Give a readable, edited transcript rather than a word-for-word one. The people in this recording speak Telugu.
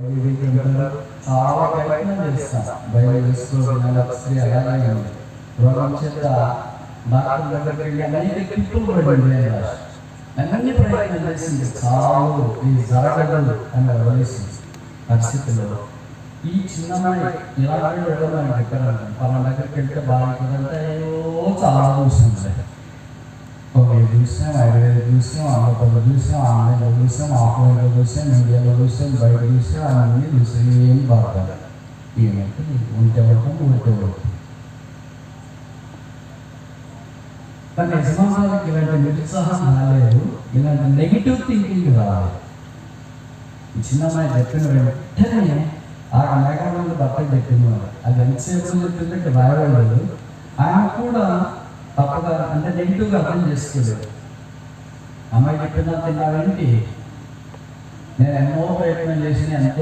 చాలా ప్రయత్నం చేస్తాం. బైబిల్ స్త్రీ అలాగే రోగం చేత డాక్టర్ దగ్గరికి వెళ్ళి అనేక కిట్టులు పడింది. అన్ని ప్రయత్నం చేసింది, చాలు ఇది జరగదు అని వదిలేసి పరిస్థితుల్లో ఈ చిన్నమ్మాయి ఇలాంటి వెళ్ళమని చెప్పారు. పలానా దగ్గరికి వెళ్తే బాగుంటుందంటే ఏవో చాలా చూస్తుంది. ఒక చూసాం, 5,000 చూసాం, 100 చూసాం, ఆన్లైన్లో చూసాం, ఆఫ్లైన్లో చూసాం, మీడియాలో చూసాం, బయట చూసాం, అన్నీ చూసాం. ఏం బాగుంటుంది ఏమైతే ఉంటే వరకు ఉంటే వరకు. కానీ యజమానులకు ఇలాంటి నిరుత్సాహం రాలేదు, ఇలాంటి నెగిటివ్ థింకింగ్ రాలేదు. ఈ చిన్నమ్మాయి చెప్పిన వెంటనే ఆ మేఘాలను బట్టలు చెప్పింది. అది ఎంతసేపు చెప్పిందంటే రాయవాళ్ళు ఆయన కూడా తప్పగా అంటే నెగిటివ్గా అర్థం చేసుకోలేదు. అమ్మాయి చెప్పిన తిన్నావేంటి, నేను ఎన్నో ప్రయత్నం చేసిన ఎంతో